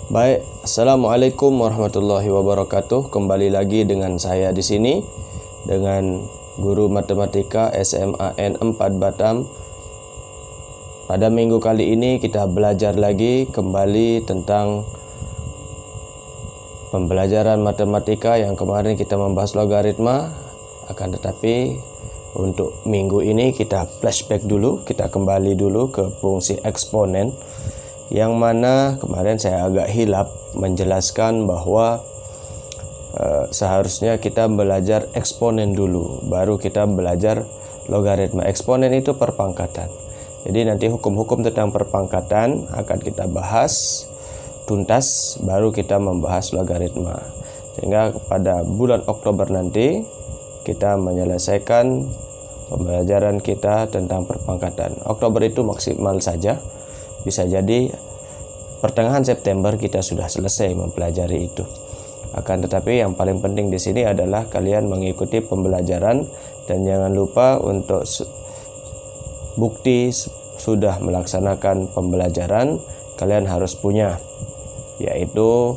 Baik, Assalamualaikum warahmatullahi wabarakatuh. Kembali lagi dengan saya di sini dengan guru matematika SMAN 4 Batam. Pada minggu kali ini kita belajar lagi kembali tentang pembelajaran matematika yang kemarin kita membahas logaritma. Akan tetapi untuk minggu ini kita flashback dulu, kita kembali dulu ke fungsi eksponen, yang mana kemarin saya agak hilap menjelaskan bahwa seharusnya kita belajar eksponen dulu, baru kita belajar logaritma. Eksponen itu perpangkatan. Jadi nanti hukum-hukum tentang perpangkatan akan kita bahas tuntas, baru kita membahas logaritma. Sehingga pada bulan Oktober nanti kita menyelesaikan pembelajaran kita tentang perpangkatan. Oktober itu maksimal saja. Bisa jadi pertengahan September kita sudah selesai mempelajari itu. Akan tetapi yang paling penting di sini adalah kalian mengikuti pembelajaran dan jangan lupa untuk bukti sudah melaksanakan pembelajaran kalian harus punya, yaitu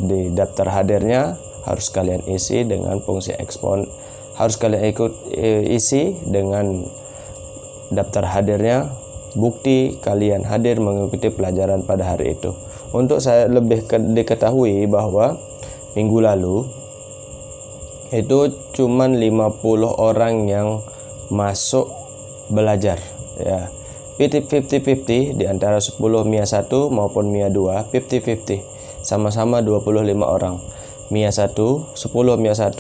di daftar hadirnya harus kalian isi dengan fungsi ekspon, harus kalian isi dengan daftar hadirnya bukti kalian hadir mengikuti pelajaran pada hari itu. Untuk saya lebih diketahui bahwa minggu lalu itu cuman 50 orang yang masuk belajar ya. 50-50 di antara 10 MIA 1 maupun MIA 2, 50-50. Sama-sama 25 orang. MIA 1, 10 MIA 1,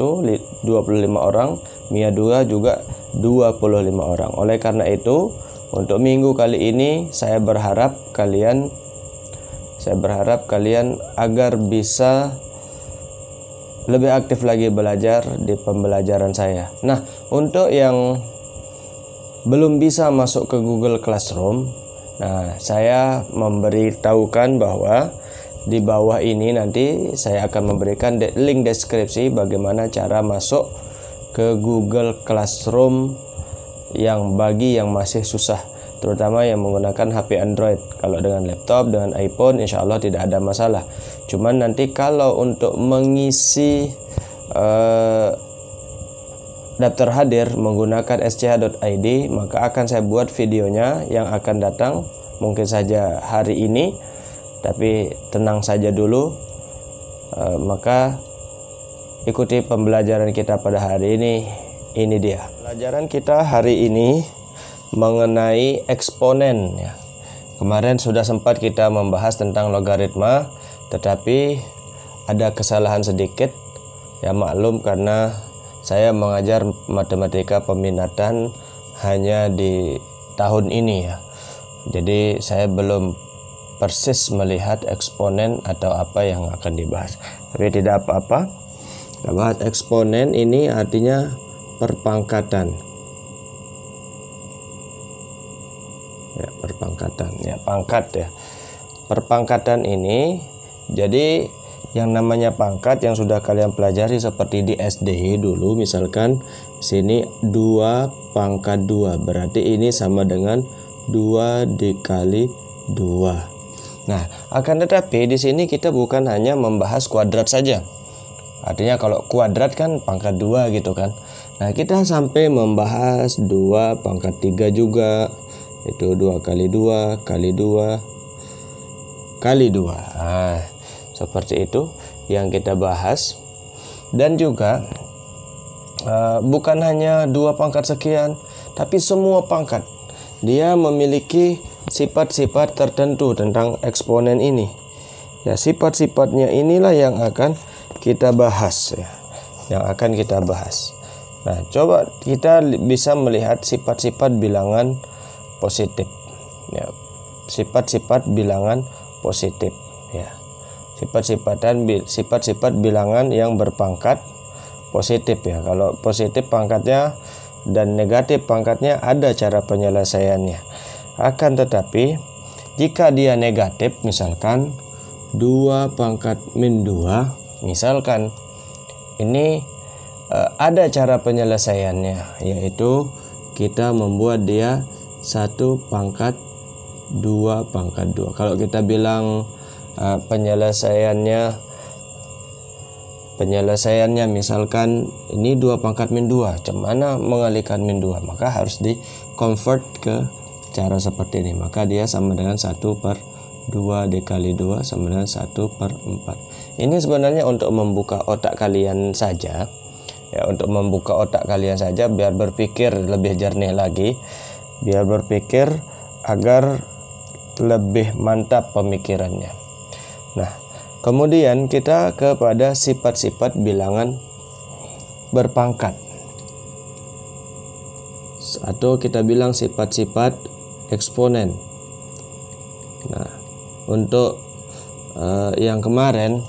25 orang, MIA 2 juga 25 orang. Oleh karena itu, untuk minggu kali ini saya berharap kalian agar bisa lebih aktif lagi belajar di pembelajaran saya. Nah, untuk yang belum bisa masuk ke Google Classroom, nah saya memberitahukan bahwa di bawah ini nanti saya akan memberikan link deskripsi bagaimana cara masuk ke Google Classroom yang bagi yang masih susah, terutama yang menggunakan HP Android. Kalau dengan laptop, dengan iPhone, insya Allah tidak ada masalah. Cuman nanti kalau untuk mengisi daftar hadir menggunakan sch.id, maka akan saya buat videonya yang akan datang mungkin saja hari ini, tapi tenang saja dulu. Maka ikuti pembelajaran kita pada hari ini. Ini dia pelajaran kita hari ini mengenai eksponen ya. Kemarin sudah sempat kita membahas tentang logaritma, tetapi ada kesalahan sedikit ya, maklum karena saya mengajar matematika peminatan hanya di tahun ini ya. Jadi saya belum persis melihat eksponen atau apa yang akan dibahas. Tapi tidak apa-apa. Kita bahas eksponen ini artinya perpangkatan. Ya, perpangkatan. Ya, pangkat ya. Perpangkatan ini jadi yang namanya pangkat yang sudah kalian pelajari seperti di SD dulu, misalkan sini 2 pangkat 2, berarti ini sama dengan 2 dikali 2. Nah, akan tetapi di sini kita bukan hanya membahas kuadrat saja. Artinya kalau kuadrat kan pangkat 2 gitu kan. Nah, kita sampai membahas 2 pangkat 3 juga. Itu 2 kali 2 kali 2 kali 2. Nah, seperti itu yang kita bahas. Dan juga bukan hanya 2 pangkat sekian, tapi semua pangkat dia memiliki sifat-sifat tertentu tentang eksponen ini. Ya, sifat-sifatnya inilah yang akan kita bahas ya. Yang akan kita bahas. Nah, coba kita bisa melihat sifat-sifat bilangan positif. Ya, sifat-sifat bilangan positif ya. Sifat-sifat bilangan yang berpangkat positif ya. Kalau positif pangkatnya dan negatif pangkatnya ada cara penyelesaiannya. Akan tetapi jika dia negatif, misalkan 2 pangkat min 2, misalkan ini ada cara penyelesaiannya, yaitu kita membuat dia 1 pangkat 2 pangkat 2. Kalau kita bilang penyelesaiannya misalkan ini 2 pangkat min 2, cemana mengalihkan min 2, maka harus di convert ke cara seperti ini. Maka dia sama dengan 1/2 dikali 2 sama dengan 1/4. Ini sebenarnya untuk membuka otak kalian saja ya, untuk membuka otak kalian saja biar berpikir lebih jernih lagi, biar berpikir agar lebih mantap pemikirannya. Nah, kemudian kita kepada sifat-sifat bilangan berpangkat, atau kita bilang sifat-sifat eksponen. Nah, untuk yang kemarin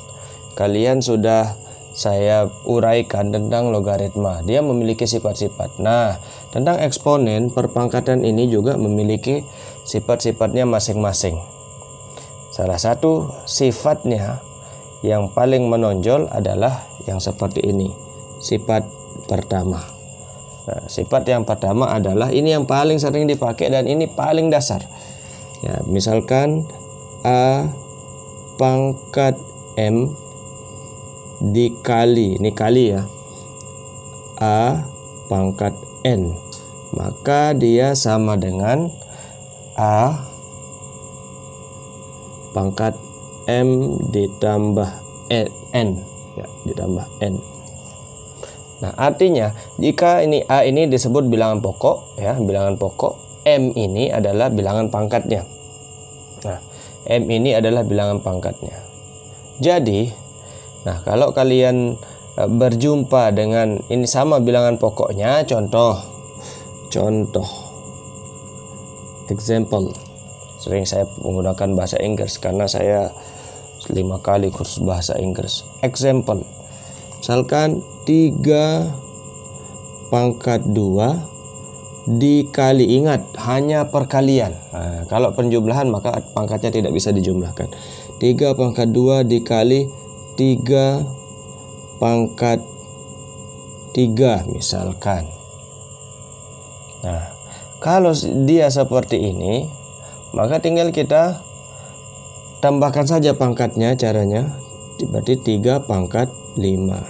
kalian sudah saya uraikan tentang logaritma, dia memiliki sifat-sifat. Nah, tentang eksponen perpangkatan ini juga memiliki sifat-sifatnya masing-masing. Salah satu sifatnya yang paling menonjol adalah yang seperti ini, sifat pertama. Nah, sifat yang pertama adalah ini yang paling sering dipakai dan ini paling dasar. Ya, misalkan A pangkat M dikali, ini kali ya, A pangkat N, maka dia sama dengan A pangkat M ditambah N ya, ditambah N. Nah, artinya jika ini A ini disebut bilangan pokok ya, bilangan pokok, M ini adalah bilangan pangkatnya. Nah, M ini adalah bilangan pangkatnya. Jadi, nah kalau kalian berjumpa dengan ini sama bilangan pokoknya, contoh example, sering saya menggunakan bahasa Inggris karena saya 5 kali kursus bahasa Inggris. Example, misalkan 3 pangkat 2 dikali, ingat hanya perkalian. Nah, kalau penjumlahan maka pangkatnya tidak bisa dijumlahkan. 3 pangkat 2 dikali 3 pangkat 3 misalkan. Nah, kalau dia seperti ini, maka tinggal kita tambahkan saja pangkatnya. Caranya berarti 3 pangkat 5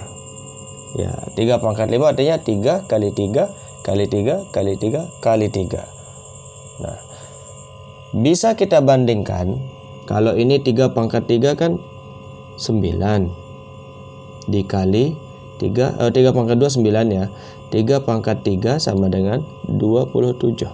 ya, 3 pangkat 5 artinya 3 kali 3 kali 3 kali 3 kali 3. Nah, bisa kita bandingkan, kalau ini 3 pangkat 3 kan 9 dikali 3 pangkat 2 9 ya. 3 pangkat 3 sama dengan 27.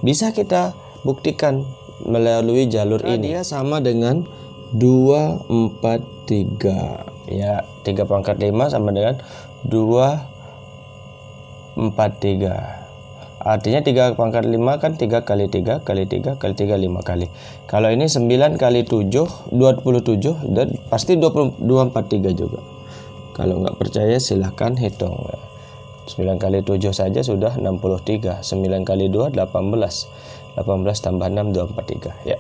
Bisa kita buktikan melalui jalur ini. Dia sama dengan 243 ya. 3 pangkat 5 sama dengan 243. Artinya 3 pangkat 5 kan 3 kali 3 kali 3 kali 3 5 kali. Kalau ini 9 kali 7 27 dan pasti 243 juga. Kalau nggak percaya silahkan hitung. 9 kali 7 saja sudah 63. 9 kali 2 18. 18 tambah 6 243 ya.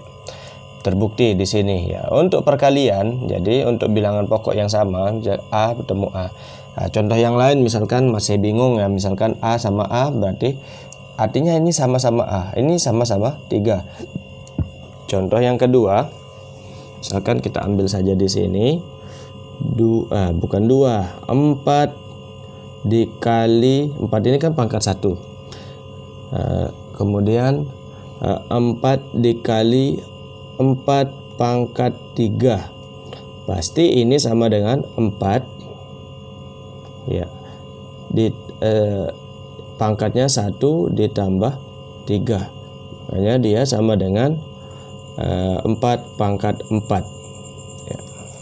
Terbukti di sini ya. Untuk perkalian, jadi untuk bilangan pokok yang sama, A bertemu A. Nah, contoh yang lain misalkan masih bingung ya, misalkan A sama A berarti artinya ini sama-sama A, ini sama-sama 3. Contoh yang kedua, misalkan kita ambil saja di sini 4 dikali 4 ini kan pangkat 1. Kemudian 4 dikali 4 pangkat 3. Pasti ini sama dengan 4 ya. Pangkatnya 1 ditambah 3. Makanya dia sama dengan 4 pangkat 4 ya.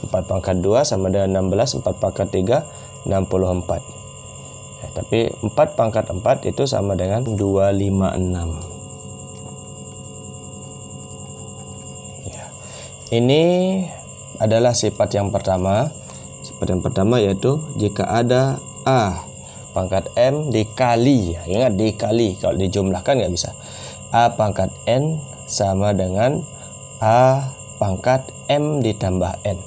4 pangkat 2 sama dengan 16. 4 pangkat 3 64 ya, tapi 4 pangkat 4 itu sama dengan 256 ya. Ini adalah sifat yang pertama. Sifat yang pertama yaitu jika ada A pangkat M dikali, ya, ingat dikali, kalau dijumlahkan nggak bisa. A pangkat N sama dengan A pangkat M ditambah N.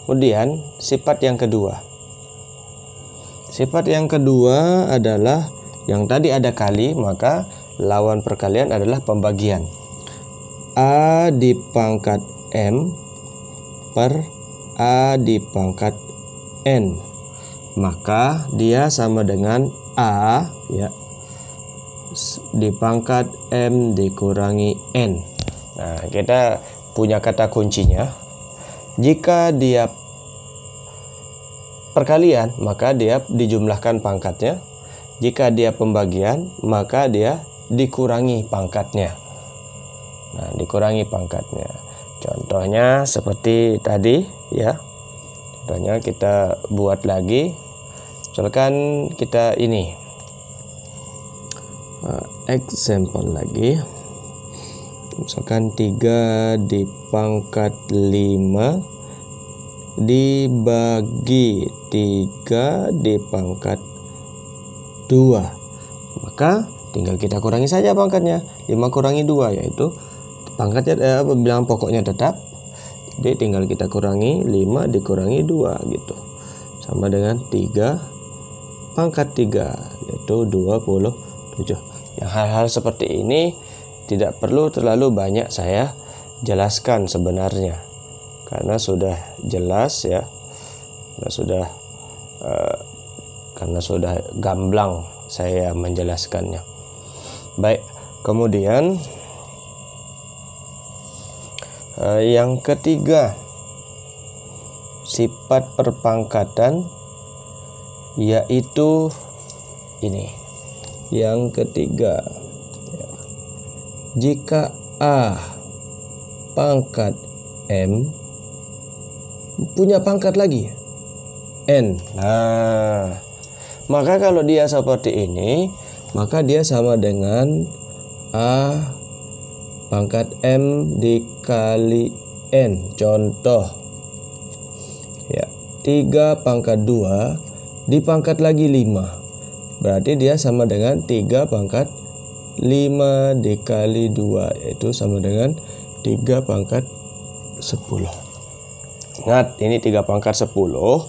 Kemudian sifat yang kedua. Sifat yang kedua adalah yang tadi ada kali, maka lawan perkalian adalah pembagian. A di pangkat M per A di pangkat N. Maka dia sama dengan A ya di pangkat M dikurangi N. Nah, kita punya kata kuncinya. Jika dia perkalian, maka dia dijumlahkan pangkatnya. Jika dia pembagian, maka dia dikurangi pangkatnya. Nah, dikurangi pangkatnya. Contohnya seperti tadi ya. Contohnya kita buat lagi. Misalkan kita ini. Example lagi. Misalkan 3 di pangkat 5 dibagi 3 di pangkat 2. Maka tinggal kita kurangi saja pangkatnya. 5 kurangi 2 yaitu pangkatnya bilangan pokoknya tetap. Jadi tinggal kita kurangi 5 dikurangi 2 gitu. Sama dengan 3 pangkat 3 yaitu 27. Yang hal-hal seperti ini tidak perlu terlalu banyak saya jelaskan sebenarnya. Karena sudah jelas ya. Karena sudah gamblang saya menjelaskannya. Baik, kemudian yang ketiga, sifat perpangkatan, yaitu ini. Yang ketiga, jika A pangkat M punya pangkat lagi N. Nah, maka kalau dia seperti ini, maka dia sama dengan A pangkat M dikali N. Contoh ya, 3 pangkat 2 dipangkat lagi 5. Berarti dia sama dengan 3 pangkat 5 dikali 2, yaitu sama dengan 3 pangkat 10. Ingat, ini 3 pangkat 10.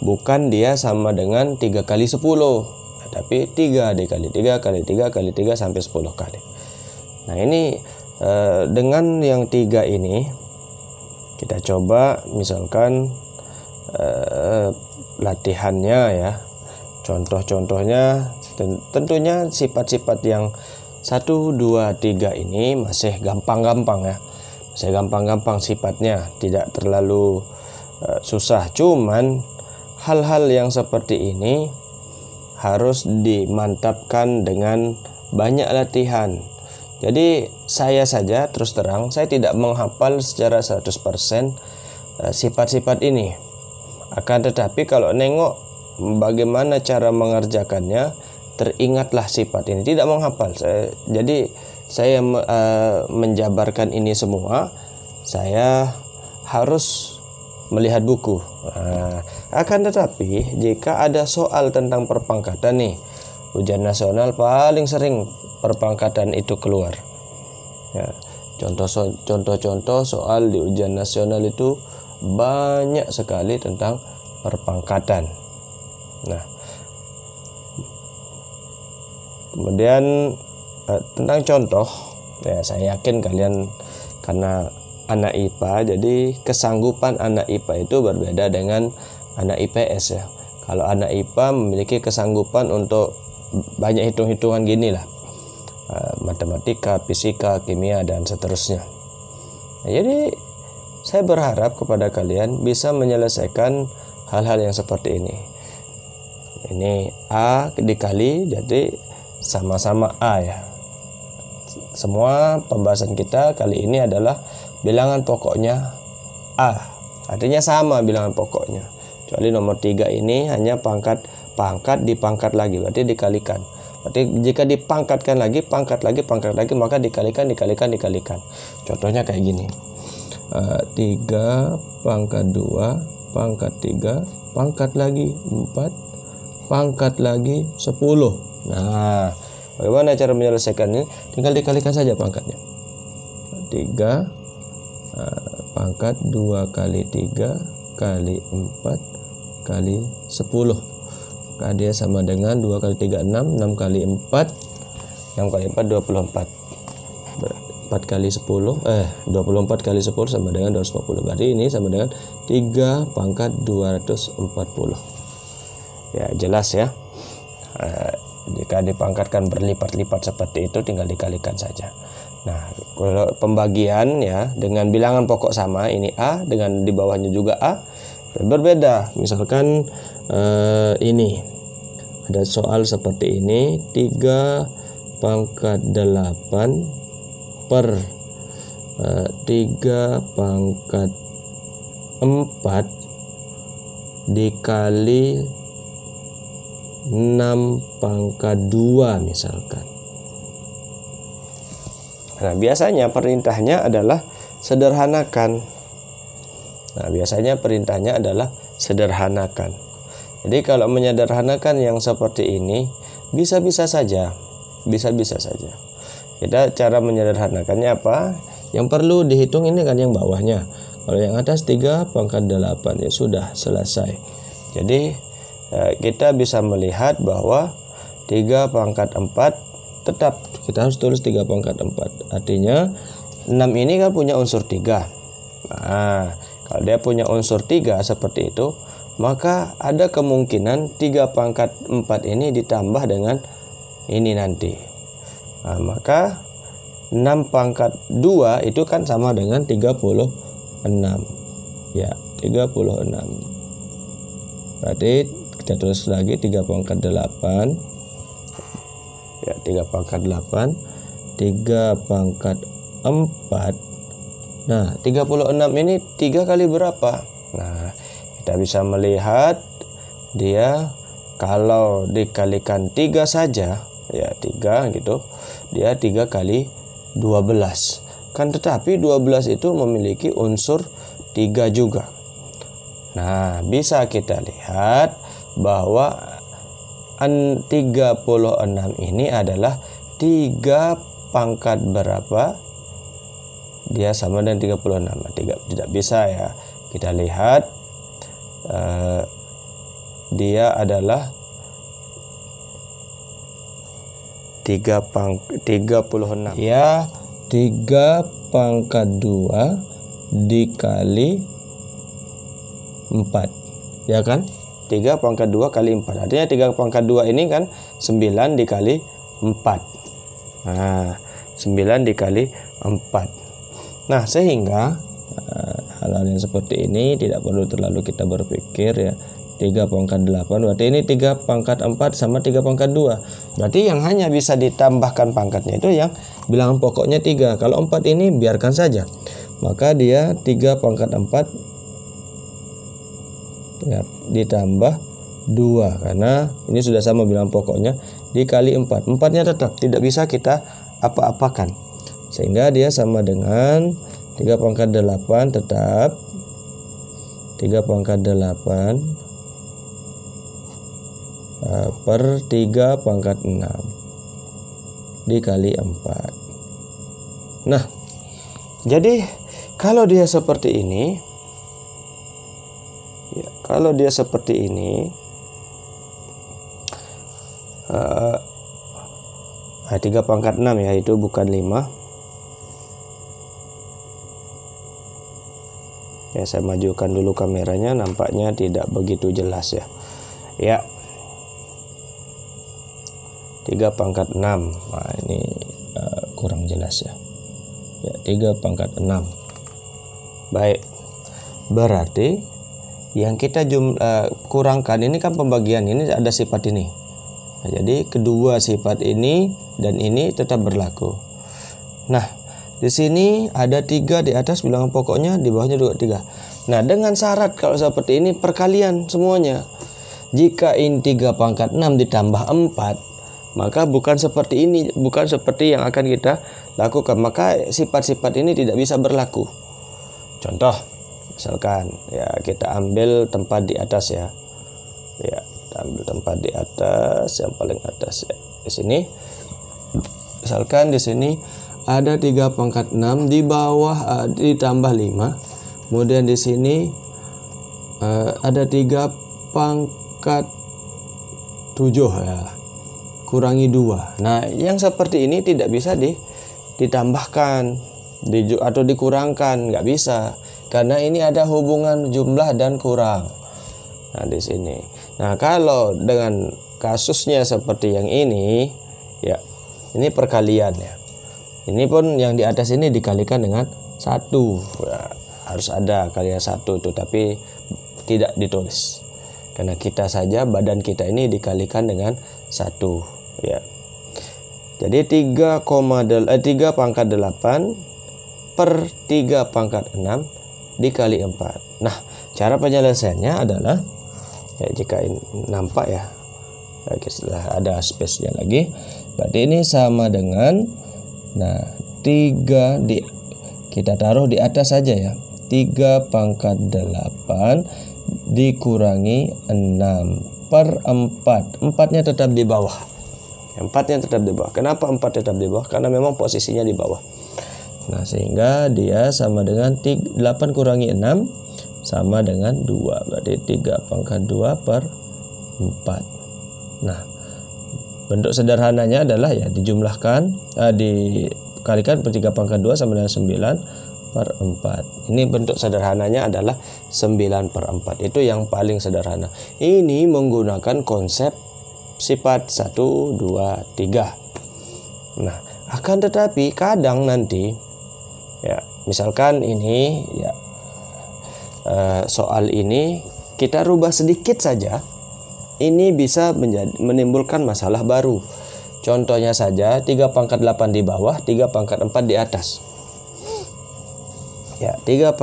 Bukan dia sama dengan 3 kali 10, tapi 3 dikali 3 kali 3 kali 3 sampai 10 kali. Nah, ini dengan yang 3 ini kita coba misalkan latihannya ya. Contoh-contohnya tentunya sifat-sifat yang 1, 2, 3 ini masih gampang-gampang ya. Masih gampang-gampang sifatnya, tidak terlalu susah. Cuman hal-hal yang seperti ini harus dimantapkan dengan banyak latihan. Jadi saya saja terus terang, saya tidak menghafal secara 100% sifat-sifat ini. Akan tetapi kalau nengok bagaimana cara mengerjakannya, teringatlah sifat ini. Tidak menghafal. Jadi saya menjabarkan ini semua, saya harus melihat buku. Akan tetapi jika ada soal tentang perpangkatan nih, ujian nasional paling sering perpangkatan itu keluar. Ya, contoh-contoh soal di ujian nasional itu banyak sekali tentang perpangkatan. Nah, kemudian tentang contoh, ya saya yakin kalian karena anak IPA, jadi kesanggupan anak IPA itu berbeda dengan anak IPS ya. Kalau anak IPA memiliki kesanggupan untuk banyak hitung-hitungan gini lah, matematika, fisika, kimia, dan seterusnya. Nah, jadi saya berharap kepada kalian bisa menyelesaikan hal-hal yang seperti ini. Ini A dikali, jadi sama-sama A ya. Semua pembahasan kita kali ini adalah bilangan pokoknya A. Artinya sama bilangan pokoknya. Kecuali nomor 3 ini hanya pangkat dipangkat lagi, berarti dikalikan. Berarti jika dipangkatkan lagi, pangkat lagi, maka dikalikan. Contohnya kayak gini. 3 pangkat 2 pangkat 3 pangkat lagi 4 pangkat lagi 10. Nah, bagaimana cara menyelesaikannya? Tinggal dikalikan saja pangkatnya. 3 pangkat 2 kali 3 kali 4 kali 10. Maka dia sama dengan 2 kali 3 6, 6 kali 4, 6 kali 4 24. 4 kali 10 24 kali 10 sama dengan 240. Berarti ini sama dengan 3 pangkat 240. Ya, jelas ya. Jika dipangkatkan berlipat-lipat seperti itu tinggal dikalikan saja. Nah, kalau pembagian ya dengan bilangan pokok sama, ini A dengan di bawahnya juga A, berbeda. Misalkan ini ada soal seperti ini, 3 pangkat 8 per 3 pangkat 4 dikali 6 pangkat 2 misalkan. Nah, biasanya perintahnya adalah sederhanakan. Jadi kalau menyederhanakan yang seperti ini bisa-bisa saja. Kita cara menyederhanakannya apa? Yang perlu dihitung ini kan yang bawahnya. Kalau yang atas 3 pangkat 8 ya sudah selesai. Jadi kita bisa melihat bahwa 3 pangkat 4 tetap kita harus tulis 3 pangkat 4. Artinya 6 ini kan punya unsur 3. Nah, kalau dia punya unsur 3 seperti itu, maka ada kemungkinan 3 pangkat 4 ini ditambah dengan ini nanti. Nah, maka 6 pangkat 2 itu kan sama dengan 36. Ya, 36. Berarti kita tulis lagi 3 pangkat 8. Ya, 3 pangkat 8. 3 pangkat 4. Nah, 36 ini 3 kali berapa? Nah, kita bisa melihat dia kalau dikalikan 3 saja, ya 3 gitu, dia 3 kali 12. Kan tetapi 12 itu memiliki unsur 3 juga. Nah, bisa kita lihat bahwa 36 ini adalah 3 pangkat berapa? Dia sama dengan 36. Tidak bisa ya. Kita lihat dia adalah 36. Ya, 3 pangkat 2 dikali 4. Ya kan? 3 pangkat 2 kali 4. Artinya 3 pangkat 2 ini kan 9 dikali 4. Nah, 9 dikali 4. Nah, sehingga hal-hal yang seperti ini tidak perlu terlalu kita berpikir ya. 3 pangkat 8 berarti ini 3 pangkat 4 sama 3 pangkat 2. Berarti yang hanya bisa ditambahkan pangkatnya itu yang bilangan pokoknya 3. Kalau 4 ini biarkan saja. Maka dia 3 pangkat 4 ya, ditambah 2 karena ini sudah sama bilangan pokoknya dikali 4. 4-nya tetap tidak bisa kita apa-apakan. Sehingga dia sama dengan 3 pangkat 8 tetap 3 pangkat 8 per 3 pangkat 6 dikali 4. Nah, jadi kalau dia seperti ini ya, 3 pangkat 6 ya, itu bukan 5. Ya, saya majukan dulu kameranya, nampaknya tidak begitu jelas ya. Ya, 3 pangkat 6. Nah, ini kurang jelas ya. Ya, 3 pangkat 6. Baik. Berarti yang kita kurangkan ini kan pembagian ini ada sifat ini. Nah, jadi kedua sifat ini dan ini tetap berlaku. Nah, di sini ada 3 di atas bilangan pokoknya, di bawahnya juga 3. Nah, dengan syarat kalau seperti ini perkalian semuanya. Jika ini 3 pangkat 6 ditambah 4, maka bukan seperti ini, bukan seperti yang akan kita lakukan. Maka sifat-sifat ini tidak bisa berlaku. Contoh, misalkan ya kita ambil tempat di atas ya. Ya, kita ambil tempat di atas, yang paling atas ya. Di sini misalkan di sini ada 3 pangkat 6 di bawah ditambah 5. Kemudian di sini ada 3 pangkat 7 ya. Kurangi 2. Nah, yang seperti ini tidak bisa ditambahkan atau dikurangkan, nggak bisa, karena ini ada hubungan jumlah dan kurang. Nah di sini. Nah kalau dengan kasusnya seperti yang ini, ya ini perkalian ya. Ini pun yang di atas ini dikalikan dengan 1. Ya, harus ada kalian 1 itu, tapi tidak ditulis. Karena kita saja badan kita ini dikalikan dengan 1 ya. Jadi 3 pangkat 8 per 3 pangkat 6 dikali 4. Nah, cara penyelesaiannya adalah ya, jika ini nampak ya, setelah ada space-nya lagi, berarti ini sama dengan 3 kita taruh di atas saja ya. 3 pangkat 8 dikurangi 6 per 4. 4-nya tetap di bawah. 4-nya tetap di bawah. Kenapa 4 tetap di bawah? Karena memang posisinya di bawah. Nah, sehingga dia sama dengan 8 kurangi 6 sama dengan 2. Berarti 3 pangkat 2 per 4. Nah, bentuk sederhananya adalah ya dijumlahkan, dikalikan per 3 pangkat 2 sama dengan 9 per 4. Ini bentuk sederhananya adalah 9 per 4. Itu yang paling sederhana. Ini menggunakan konsep sifat 1, 2, 3. Nah, akan tetapi kadang nanti ya, misalkan ini ya, soal ini kita rubah sedikit saja, ini bisa menimbulkan masalah baru. Contohnya saja 3 pangkat 8 di bawah, 3 pangkat 4 di atas. Ya, 3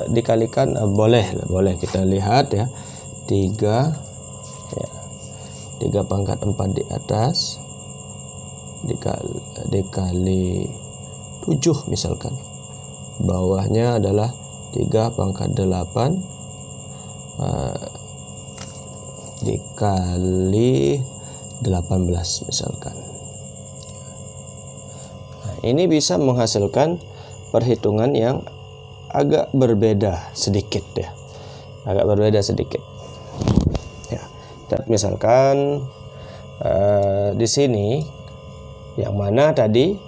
dikalikan boleh kita lihat ya. 3 pangkat 4 di atas dikali 7 misalkan. Bawahnya adalah 3 pangkat 8 dikali 18 misalkan. Nah, ini bisa menghasilkan perhitungan yang agak berbeda sedikit ya. Agak berbeda sedikit. Ya. Misalkan di sini yang mana tadi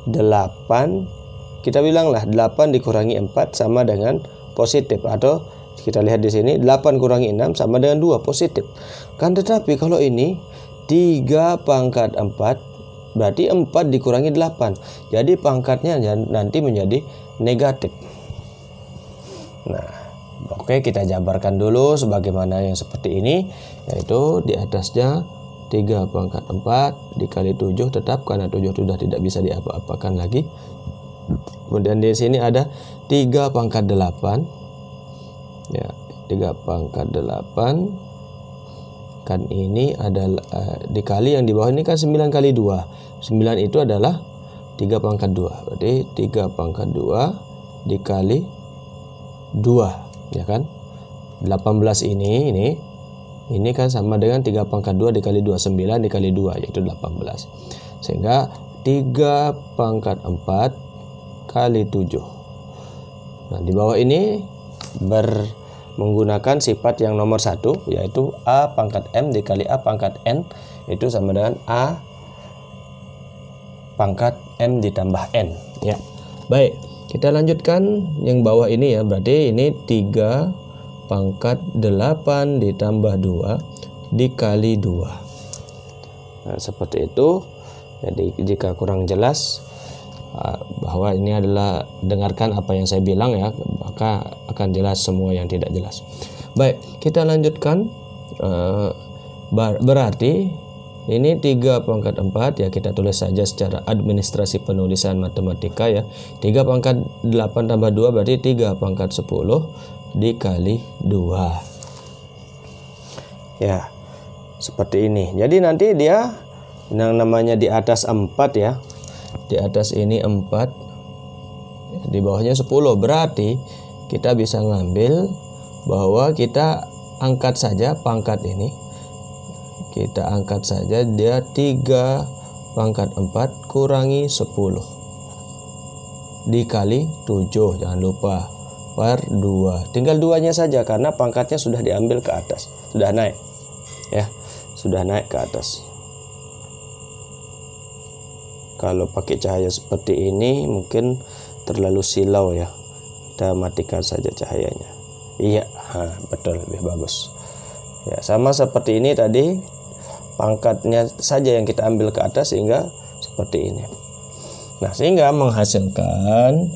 8, kita bilanglah 8 dikurangi 4 sama dengan positif, atau kita lihat di sini 8 kurangi 6 sama dengan 2, positif. Kan tetapi kalau ini 3 pangkat 4 berarti 4 dikurangi 8. Jadi pangkatnya nanti menjadi negatif. Nah, oke, kita jabarkan dulu sebagaimana yang seperti ini, yaitu di atasnya 3 pangkat 4 dikali 7 tetap, karena 7 sudah tidak bisa diapa-apakan lagi. Kemudian di sini ada 3 pangkat 8. Ya, 3 pangkat 8 kan ini adalah dikali yang di bawah ini kan 9 kali 2. 9 itu adalah 3 pangkat 2. Berarti 3 pangkat 2 dikali 2, ya kan? 18 ini kan sama dengan 3 pangkat 2 dikali 2, 9 dikali 2 yaitu 18. Sehingga 3 pangkat 4 kali 7. Nah, di bawah ini menggunakan sifat yang nomor 1, yaitu A pangkat M dikali A pangkat N itu sama dengan A pangkat M ditambah N ya. Baik, kita lanjutkan yang bawah ini ya. Berarti ini 3 pangkat 8 ditambah 2 dikali 2. Nah, seperti itu. Jadi jika kurang jelas bahwa ini adalah, dengarkan apa yang saya bilang ya, maka akan jelas semua yang tidak jelas. Baik, kita lanjutkan. Berarti ini 3 pangkat 4 ya, kita tulis saja secara administrasi penulisan matematika ya. 3 pangkat 8 tambah 2 berarti 3 pangkat 10 dikali 2. Ya, seperti ini. Jadi nanti dia yang namanya di atas 4 ya. Di atas ini 4, di bawahnya 10. Berarti kita bisa ngambil bahwa kita angkat saja pangkat ini. Kita angkat saja dia 3 pangkat 4 kurangi 10 dikali 7, jangan lupa, per 2. Tinggal 2-nya saja karena pangkatnya sudah diambil ke atas, sudah naik ya, sudah naik ke atas. Kalau pakai cahaya seperti ini mungkin terlalu silau ya. Kita matikan saja cahayanya. Iya, betul, lebih bagus. Ya, sama seperti ini tadi, pangkatnya saja yang kita ambil ke atas sehingga seperti ini. Nah, sehingga menghasilkan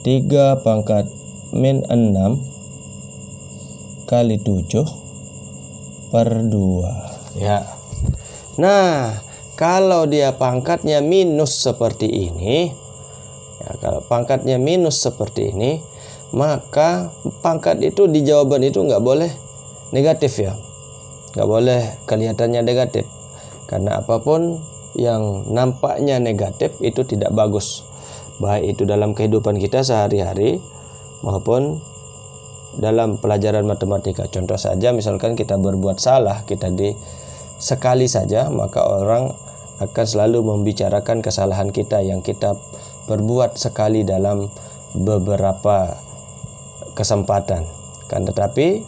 3 pangkat min 6 kali 7 per 2. Ya. Nah, kalau dia pangkatnya minus seperti ini, ya, kalau pangkatnya minus seperti ini, maka pangkat itu di jawaban itu nggak boleh negatif ya, nggak boleh kelihatannya negatif, karena apapun yang nampaknya negatif itu tidak bagus, baik itu dalam kehidupan kita sehari-hari maupun dalam pelajaran matematika. Contoh saja, misalkan kita berbuat salah, kita sekali saja, maka orang akan selalu membicarakan kesalahan kita yang kita perbuat sekali dalam beberapa kesempatan. Kan tetapi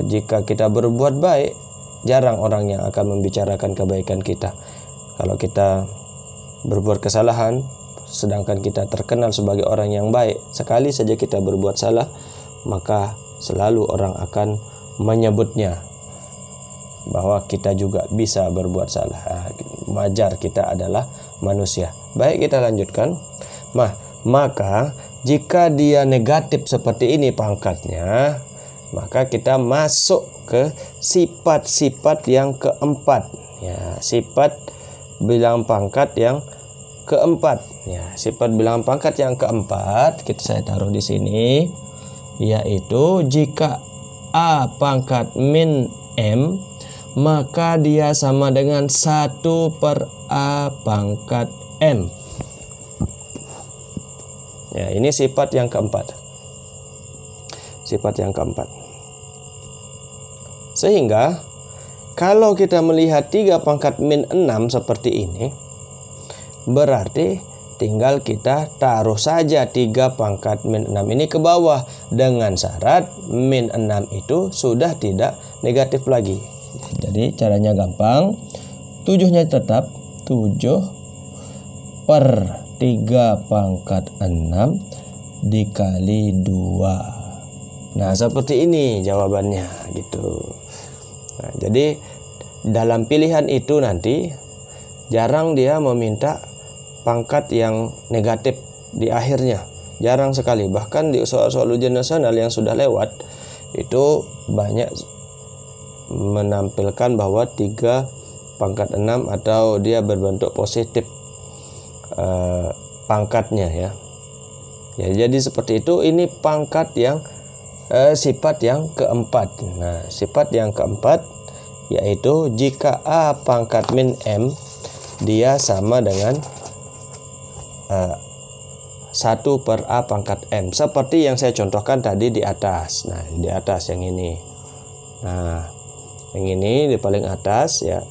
jika kita berbuat baik, jarang orang yang akan membicarakan kebaikan kita. Kalau kita berbuat kesalahan, sedangkan kita terkenal sebagai orang yang baik, sekali saja kita berbuat salah, maka selalu orang akan menyebutnya bahwa kita juga bisa berbuat salah. Wajar, kita adalah manusia. Baik, kita lanjutkan. Maka jika dia negatif seperti ini pangkatnya, maka kita masuk ke sifat-sifat yang keempat. Ya, sifat bilangan pangkat yang keempat. Ya, sifat bilangan pangkat yang keempat saya taruh di sini, yaitu jika A pangkat min M, maka dia sama dengan 1 per A pangkat M. Ya, ini sifat yang keempat. Sifat yang keempat. Sehingga kalau kita melihat 3 pangkat min 6 seperti ini, berarti tinggal kita taruh saja 3 pangkat min 6 ini ke bawah, dengan syarat min 6 itu sudah tidak negatif lagi. Jadi caranya gampang, 7-nya tetap 7 per 3 pangkat 6 dikali 2. Nah, seperti ini jawabannya gitu. Nah, jadi dalam pilihan itu nanti jarang dia meminta pangkat yang negatif di akhirnya. Jarang sekali. Bahkan di soal-soal ujian nasional yang sudah lewat itu banyak menampilkan bahwa 3 pangkat 6 atau dia berbentuk positif pangkatnya ya. Ya, jadi seperti itu. Ini pangkat yang sifat yang keempat. Nah, sifat yang keempat yaitu jika A pangkat min M, dia sama dengan 1 per A pangkat M, seperti yang saya contohkan tadi di atas. Nah, di atas yang ini. Nah, yang ini di paling atas ya.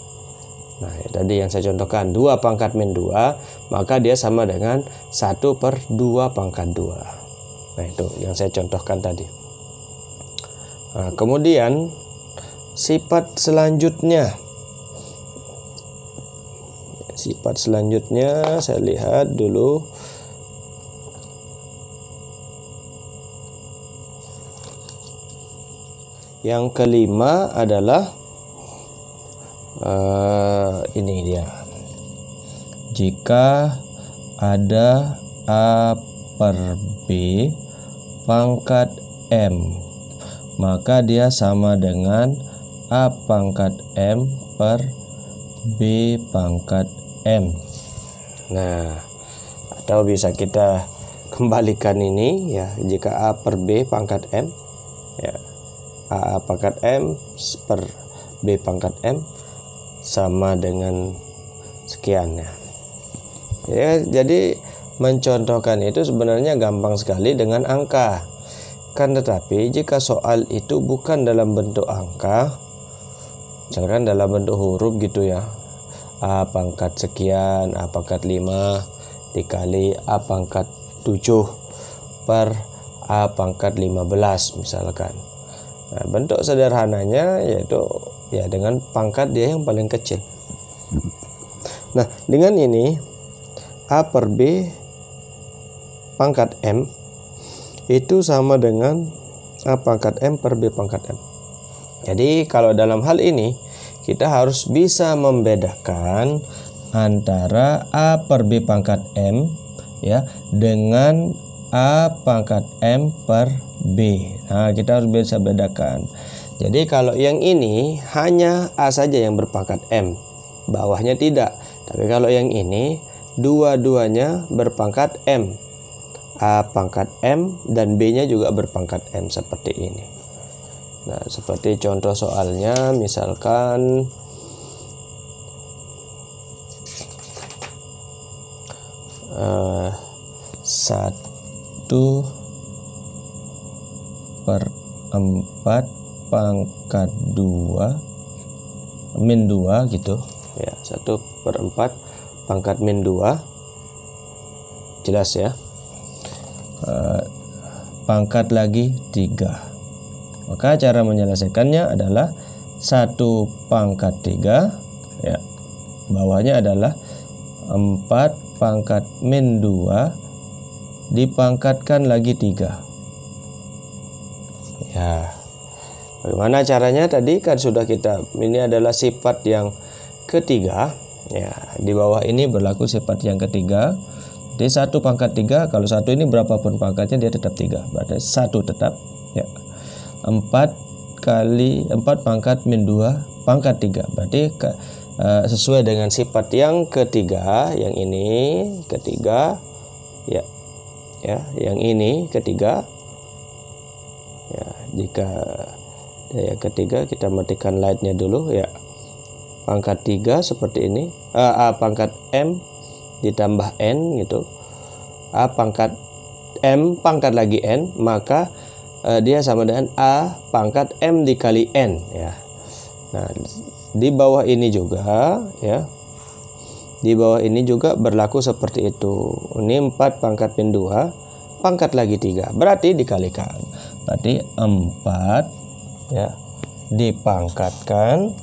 Nah, tadi yang saya contohkan 2 pangkat min 2, maka dia sama dengan 1 per 2 pangkat 2. Nah, itu yang saya contohkan tadi. Nah, kemudian sifat selanjutnya. Sifat selanjutnya saya lihat dulu. Yang kelima adalah ini dia. Jika ada A per B pangkat M, maka dia sama dengan A pangkat M per B pangkat M. Nah, atau bisa kita kembalikan ini ya, jika A per B pangkat M ya, A pangkat M per B pangkat M sama dengan sekian ya. Ya, jadi mencontohkan itu sebenarnya gampang sekali dengan angka. Kan tetapi jika soal itu bukan dalam bentuk angka, misalkan dalam bentuk huruf gitu ya, A pangkat sekian, A pangkat 5 dikali A pangkat 7 per A pangkat 15 misalkan. Nah, bentuk sederhananya yaitu ya dengan pangkat dia yang paling kecil. Nah, dengan ini A per B pangkat M itu sama dengan A pangkat M per B pangkat M. Jadi kalau dalam hal ini kita harus bisa membedakan antara A per B pangkat M ya dengan A pangkat M per B. Nah, kita harus bisa bedakan. Jadi kalau yang ini hanya A saja yang berpangkat M, bawahnya tidak. Tapi kalau yang ini dua-duanya berpangkat M. A pangkat M dan B-nya juga berpangkat M seperti ini. Nah, seperti contoh soalnya, misalkan satu per 4 pangkat 2 min 2 gitu ya, 1 per 4 pangkat min 2, jelas ya. Pangkat lagi 3. Maka cara menyelesaikannya adalah 1 pangkat 3 ya, bawahnya adalah 4 pangkat min 2 dipangkatkan lagi 3 ya. Bagaimana caranya? Tadi kan sudah kita, ini adalah sifat yang ketiga ya, di bawah ini berlaku sifat yang ketiga. Jadi 1 pangkat 3, kalau 1 ini berapapun pangkatnya dia tetap 3, berarti 1 tetap ya. 4 kali 4 pangkat min 2 pangkat 3, berarti sesuai dengan sifat yang ketiga, yang ini ketiga ya, yang ini ketiga ya. Jika yang ketiga, kita matikan lightnya dulu ya, pangkat 3 seperti ini, A pangkat M ditambah N gitu, A pangkat M pangkat lagi N, maka dia sama dengan A pangkat M dikali N ya. Nah, di bawah ini juga ya, di bawah ini juga berlaku seperti itu. Ini 4 pangkat min 2 pangkat lagi 3, berarti dikalikan, berarti 4 ya dipangkatkan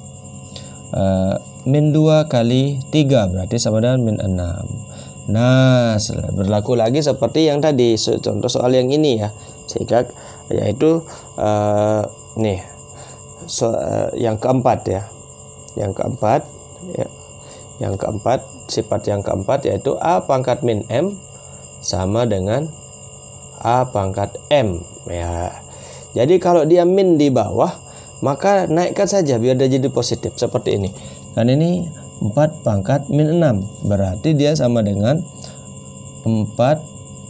min 2 kali 3, berarti sama dengan min 6. Nah, berlaku lagi seperti yang tadi, contoh soal yang ini ya, sehingga yaitu yang keempat ya, yang keempat ya, yang keempat, sifat yang keempat yaitu A pangkat min M sama dengan A pangkat M ya. Jadi kalau dia min di bawah, maka naikkan saja biar dia jadi positif seperti ini. Kan ini 4 pangkat min 6, berarti dia sama dengan 4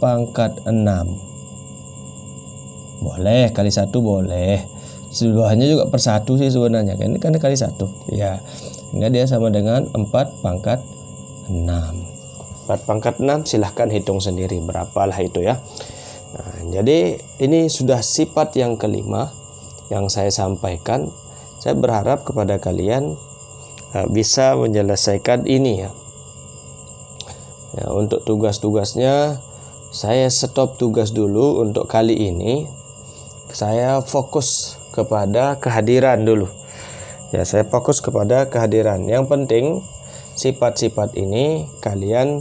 pangkat 6. Boleh kali 1 boleh. Sebelahnya juga per 1 sih sebenarnya. Ini kan kali 1 ya. Sehingga dia sama dengan 4 pangkat 6. 4 pangkat 6 silahkan hitung sendiri berapalah itu ya. Nah, jadi ini sudah sifat yang kelima yang saya sampaikan. Saya berharap kepada kalian bisa menyelesaikan ini ya. Ya, untuk tugas-tugasnya saya stop tugas dulu untuk kali ini. Saya fokus kepada kehadiran dulu. Ya, saya fokus kepada kehadiran. Yang penting sifat-sifat ini kalian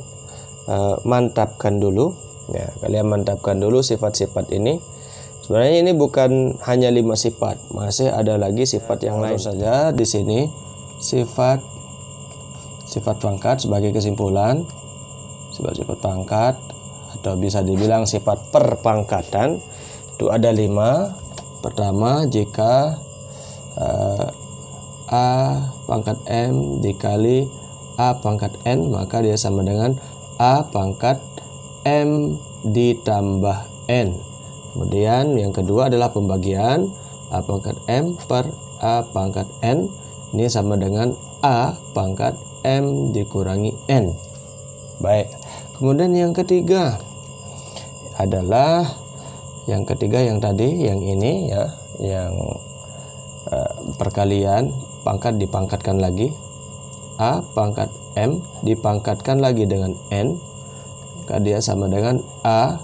mantapkan dulu. Ya, kalian mantapkan dulu sifat-sifat ini. Sebenarnya ini bukan hanya 5 sifat, masih ada lagi sifat yang lain saja di sini. Sifat pangkat sebagai kesimpulan, sifat pangkat atau bisa dibilang sifat perpangkatan itu ada 5. Pertama, jika A pangkat M dikali A pangkat N, maka dia sama dengan A pangkat M ditambah N. Kemudian yang kedua adalah pembagian A pangkat M per A pangkat N. Ini sama dengan A pangkat M dikurangi N. Baik. Kemudian yang ketiga adalah yang tadi, yang ini ya, yang perkalian pangkat dipangkatkan lagi, A pangkat M dipangkatkan lagi dengan N, maka dia sama dengan A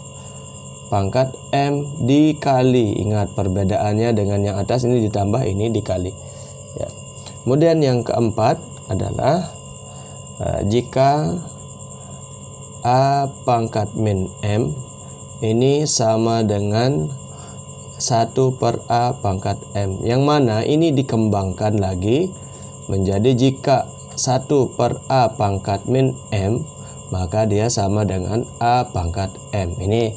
pangkat M dikali, ingat perbedaannya dengan yang atas, ini ditambah, ini dikali ya. Kemudian yang keempat adalah jika A pangkat min M ini sama dengan 1 per A pangkat M, yang mana ini dikembangkan lagi menjadi jika 1 per A pangkat min M maka dia sama dengan A pangkat M. Ini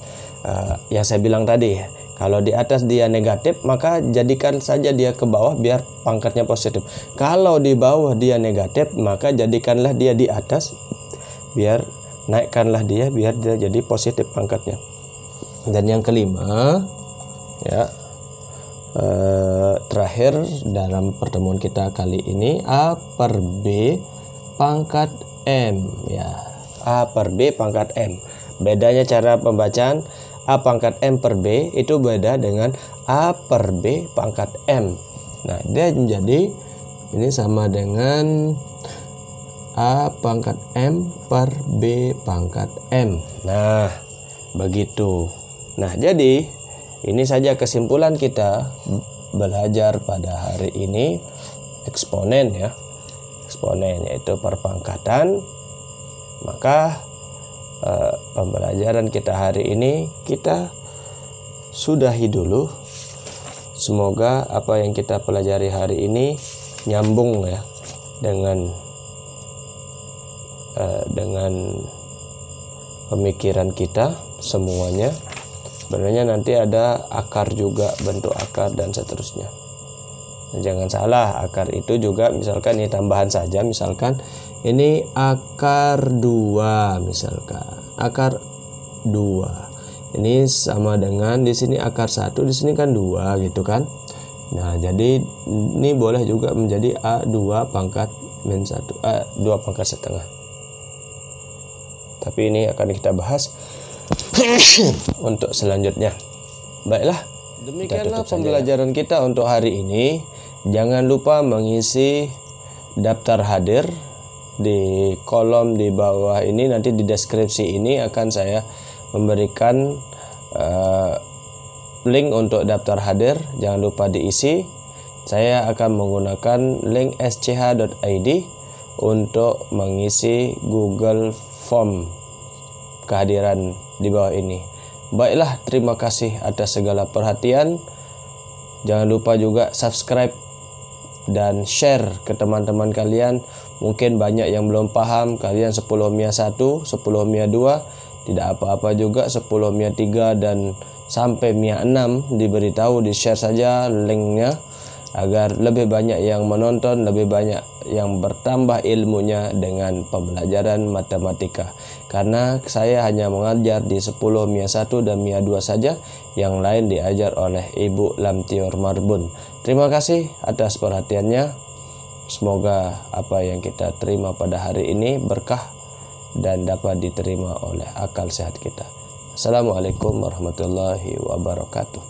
yang saya bilang tadi, kalau di atas dia negatif maka jadikan saja dia ke bawah biar pangkatnya positif. Kalau di bawah dia negatif maka jadikanlah dia di atas biar naikkanlah dia biar dia jadi positif pangkatnya. Dan yang kelima ya, terakhir dalam pertemuan kita kali ini, A per B pangkat M ya. A per B pangkat M. Bedanya cara pembacaan A pangkat M per B itu beda dengan A per B pangkat M. Nah, dia menjadi ini sama dengan A pangkat M per B pangkat M. Nah, begitu. Nah, jadi ini saja kesimpulan kita belajar pada hari ini, eksponen ya. Eksponen yaitu perpangkatan. Maka pembelajaran kita hari ini kita sudahi dulu. Semoga apa yang kita pelajari hari ini nyambung ya dengan pemikiran kita semuanya. Sebenarnya nanti ada akar juga, bentuk akar dan seterusnya. Jangan salah, akar itu juga misalkan ini tambahan saja, misalkan ini akar 2 misalkan. Akar 2. Ini sama dengan di sini akar 1, di sini kan 2 gitu kan. Nah, jadi ini boleh juga menjadi A2 pangkat min 1, A2 pangkat setengah. Tapi ini akan kita bahas untuk selanjutnya. Baiklah, demikianlah pembelajaran kita untuk hari ini. Jangan lupa mengisi daftar hadir di kolom di bawah ini. Nanti di deskripsi ini akan saya memberikan link untuk daftar hadir. Jangan lupa diisi. Saya akan menggunakan link sch.id untuk mengisi Google Form kehadiran di bawah ini. Baiklah, terima kasih atas segala perhatian. Jangan lupa juga subscribe dan share ke teman-teman kalian. Mungkin banyak yang belum paham. Kalian 10 MIA 1, 10 MIA 2 tidak apa-apa juga. 10 MIA 3 dan sampai MIA 6 diberitahu, di share saja linknya agar lebih banyak yang menonton, lebih banyak yang bertambah ilmunya dengan pembelajaran matematika. Karena saya hanya mengajar di 10 MIA 1 dan MIA 2 saja, yang lain diajar oleh Ibu Lamtior Marbun. Terima kasih atas perhatiannya. Semoga apa yang kita terima pada hari ini berkah dan dapat diterima oleh akal sehat kita. Assalamualaikum warahmatullahi wabarakatuh.